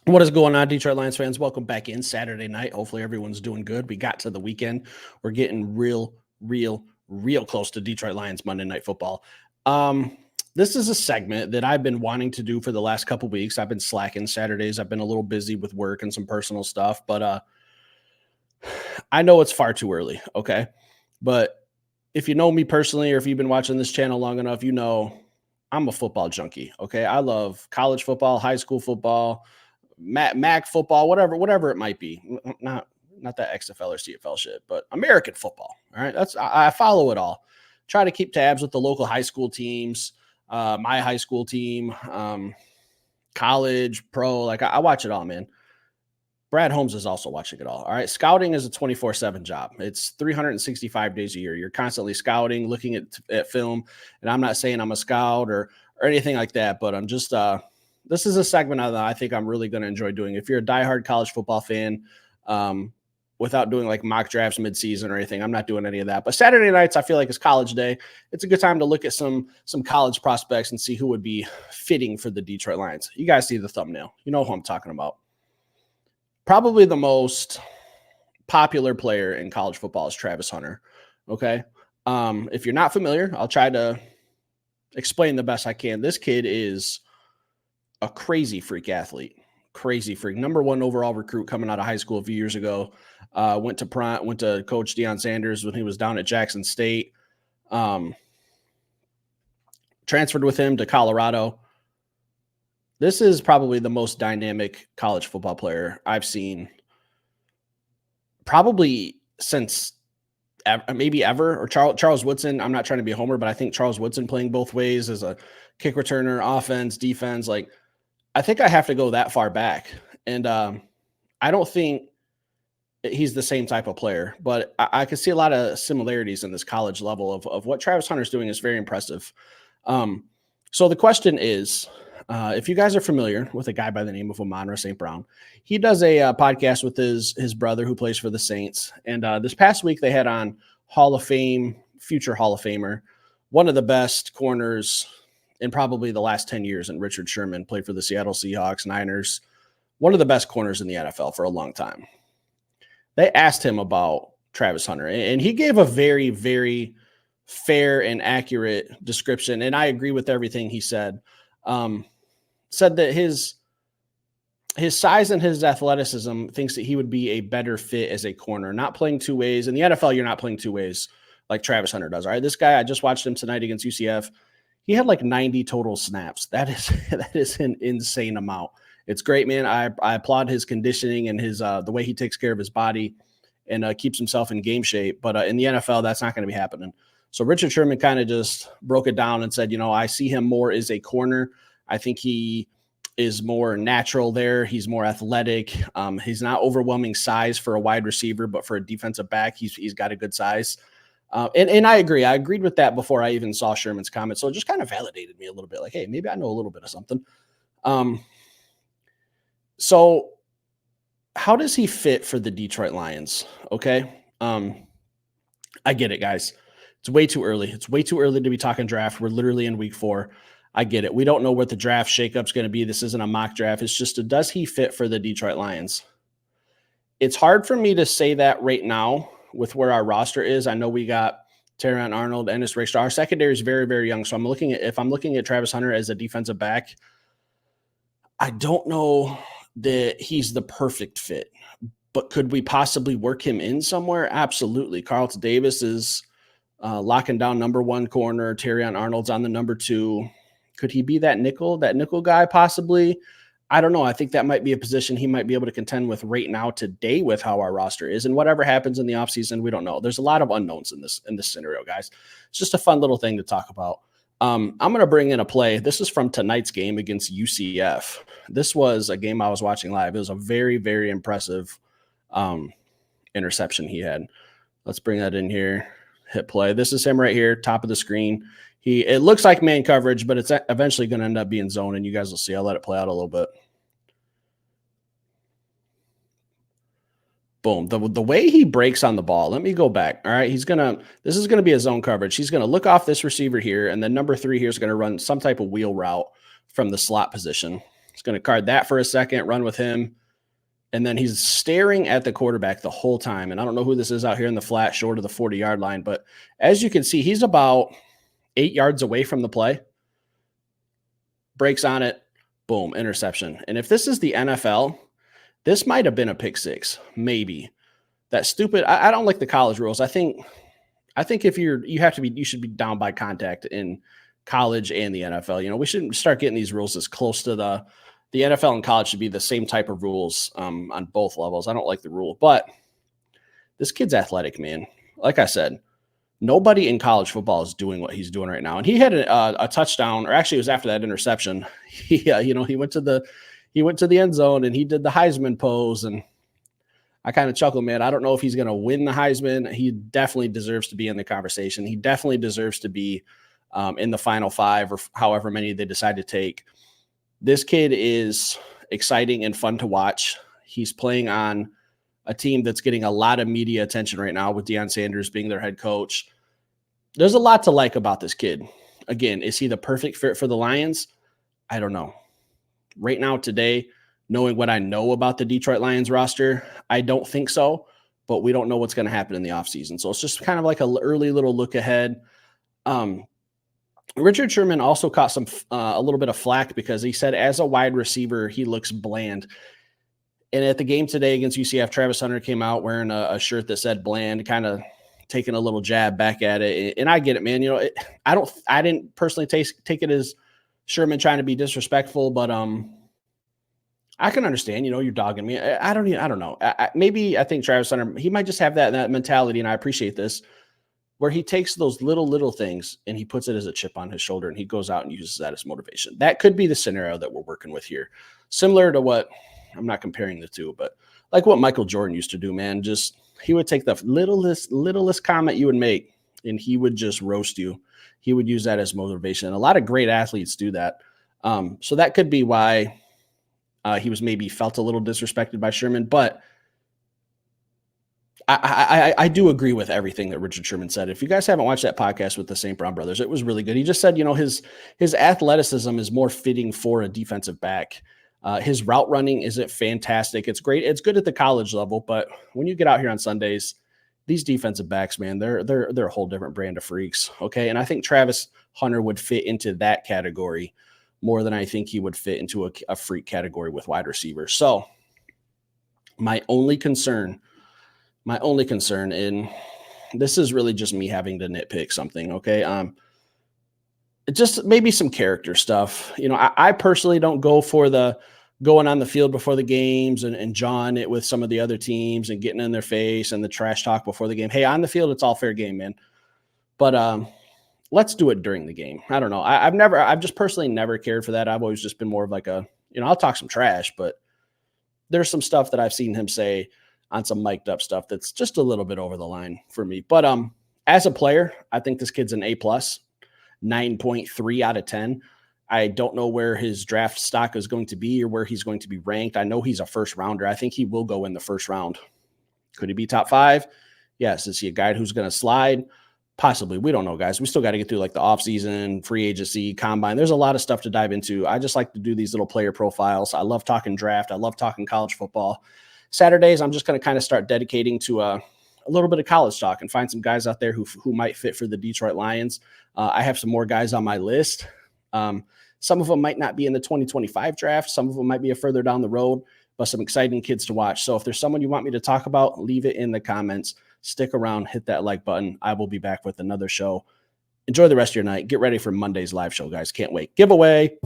What is going on, Detroit Lions fans? Welcome back in Saturday night. Hopefully, everyone's doing good. We got to the weekend. We're getting real close to Detroit Lions Monday Night Football. Um, this is a segment that I've been wanting to do for the last couple weeks. I've been slacking Saturdays. I've been a little busy with work and some personal stuff, but I know it's far too early. Okay, but if you know me personally, or if you've been watching this channel long enough, you know I'm a football junkie. Okay, I love college football, high school football, Mac football, whatever it might be. Not that XFL or CFL shit, but American football. All right, I follow it all. Try to keep tabs with the local high school teams, my high school team, college, pro. Like I watch it all, man. Brad Holmes is also watching it all. All right. Scouting is a 24/7 job. It's 365 days a year. You're constantly scouting, looking at film. And I'm not saying I'm a scout or anything like that, but I'm just this is a segment that I think I'm really going to enjoy doing. If you're a diehard college football fan, without doing like mock drafts midseason or anything, I'm not doing any of that. But Saturday nights, I feel like it's college day. It's a good time to look at some college prospects and see who would be fitting for the Detroit Lions. You guys see the thumbnail. You know who I'm talking about. Probably the most popular player in college football is Travis Hunter. Okay. If you're not familiar, I'll try to explain the best I can. This kid is a crazy freak athlete, crazy freak. Number one overall recruit coming out of high school a few years ago. Went to Coach Deion Sanders when he was down at Jackson State. Transferred with him to Colorado. This is probably the most dynamic college football player I've seen probably since maybe ever, or Charles Woodson. I'm not trying to be a homer, but I think Charles Woodson playing both ways as a kick returner, offense, defense. Like, I think I have to go that far back. And I don't think he's the same type of player, but I can see a lot of similarities in this college level of what Travis Hunter's doing is very impressive. So the question is, if you guys are familiar with a guy by the name of Amon-Ra St. Brown, he does a podcast with his brother who plays for the Saints. And this past week they had on Hall of Fame, future Hall of Famer, one of the best corners in probably the last 10 years, and Richard Sherman, played for the Seattle Seahawks, Niners, one of the best corners in the NFL for a long time. They asked him about Travis Hunter, and he gave a very, very fair and accurate description. And I agree with everything he said. Said that his size and his athleticism thinks that he would be a better fit as a corner, not playing two ways. In the NFL, you're not playing two ways like Travis Hunter does. All right, this guy, I just watched him tonight against UCF. He had like 90 total snaps. That is an insane amount. It's great, man. I applaud his conditioning and his the way he takes care of his body and keeps himself in game shape. But in the NFL, that's not going to be happening. So Richard Sherman kind of just broke it down and said, I see him more as a corner. I think he is more natural there. He's more athletic. He's not overwhelming size for a wide receiver, but for a defensive back, he's got a good size. And I agree. I agreed with that before I even saw Sherman's comment. So it just kind of validated me a little bit. Like, hey, maybe I know a little bit of something. So how does he fit for the Detroit Lions? Okay. I get it, guys. It's way too early. It's way too early to be talking draft. We're literally in week 4. I get it. We don't know what the draft shakeup's going to be. This isn't a mock draft. It's just does he fit for the Detroit Lions? It's hard for me to say that right now with where our roster is. I know we got Terrion Arnold, Ennis Rakestraw. Our secondary is very, very young. So if I'm looking at Travis Hunter as a defensive back, I don't know that he's the perfect fit. But could we possibly work him in somewhere? Absolutely. Carlton Davis is locking down number 1 corner. Terrion Arnold's on the number 2. Could he be that nickel guy possibly? I don't know. I think that might be a position he might be able to contend with right now today with how our roster is. And whatever happens in the offseason, we don't know. There's a lot of unknowns in this scenario, guys. It's just a fun little thing to talk about. I'm going to bring in a play. This is from tonight's game against UCF. This was a game I was watching live. It was a very, very impressive interception he had. Let's bring that in here. Hit play. This is him right here, top of the screen. It looks like man coverage, but it's eventually going to end up being zone, and you guys will see. I'll let it play out a little bit. Boom. The way he breaks on the ball, let me go back. All right. This is going to be a zone coverage. He's going to look off this receiver here, and then number 3 here is going to run some type of wheel route from the slot position. He's going to card that for a second, run with him. And then he's staring at the quarterback the whole time. And I don't know who this is out here in the flat short of the 40-yard line, but as you can see, he's about 8 yards away from the play. Breaks on it, boom, interception. And if this is the NFL, this might have been a pick six, maybe. That stupid. I don't like the college rules. I think if you should be down by contact in college and the NFL. You know, we shouldn't start getting these rules as close to the NFL and college should be the same type of rules on both levels. I don't like the rule, but this kid's athletic, man. Like I said, nobody in college football is doing what he's doing right now. And he had a touchdown, or actually it was after that interception. He went to the end zone and he did the Heisman pose. And I kind of chuckled, man. I don't know if he's going to win the Heisman. He definitely deserves to be in the conversation. He definitely deserves to be in the final five or however many they decide to take. This kid is exciting and fun to watch. He's playing on a team that's getting a lot of media attention right now with Deion Sanders being their head coach. There's a lot to like about this kid. Again, is he the perfect fit for the Lions? I don't know. Right now, today, knowing what I know about the Detroit Lions roster, I don't think so, but we don't know what's going to happen in the offseason. So it's just kind of like an early little look ahead. Richard Sherman also caught a little bit of flack because he said as a wide receiver, he looks bland. And at the game today against UCF, Travis Hunter came out wearing a shirt that said bland, kind of taking a little jab back at it. And I get it, man. You know, I didn't personally take it as Sherman trying to be disrespectful, but I can understand, you know, you're dogging me. I don't know. Maybe I think Travis Hunter, he might just have that mentality, and I appreciate this, where he takes those little things and he puts it as a chip on his shoulder and he goes out and uses that as motivation. That could be the scenario that we're working with here. Similar to what, I'm not comparing the two, but like what Michael Jordan used to do, man. Just, he would take the littlest comment you would make and he would just roast you. He would use that as motivation. And a lot of great athletes do that. So that could be why he was maybe felt a little disrespected by Sherman, but I do agree with everything that Richard Sherman said. If you guys haven't watched that podcast with the St. Brown brothers, it was really good. He just said, you know, his athleticism is more fitting for a defensive back. His route running isn't fantastic. It's great. It's good at the college level, but when you get out here on Sundays, these defensive backs, man, they're a whole different brand of freaks. Okay. And I think Travis Hunter would fit into that category more than I think he would fit into a freak category with wide receivers. So my only concern, and this is really just me having to nitpick something, okay? Just maybe some character stuff. You know, I personally don't go for the going on the field before the games and jawing it with some of the other teams and getting in their face and the trash talk before the game. Hey, on the field, it's all fair game, man. But let's do it during the game. I don't know. I've just personally never cared for that. I've always just been more of like I'll talk some trash, but there's some stuff that I've seen him say on some mic'd up stuff that's just a little bit over the line for me. But as a player, I think this kid's an A+, 9.3 out of 10. I don't know where his draft stock is going to be or where he's going to be ranked. I know he's a first rounder. I think he will go in the first round. Could he be top 5? Yes. Is he a guy who's going to slide? Possibly. We don't know, guys. We still got to get through like the offseason, free agency, combine. There's a lot of stuff to dive into. I just like to do these little player profiles. I love talking draft. I love talking college football. Saturdays, I'm just going to kind of start dedicating to a little bit of college talk and find some guys out there who might fit for the Detroit Lions. I have some more guys on my list. Some of them might not be in the 2025 draft. Some of them might be a further down the road, but some exciting kids to watch. So if there's someone you want me to talk about, leave it in the comments. Stick around, hit that like button. I will be back with another show. Enjoy the rest of your night. Get ready for Monday's live show, guys. Can't wait. Giveaway.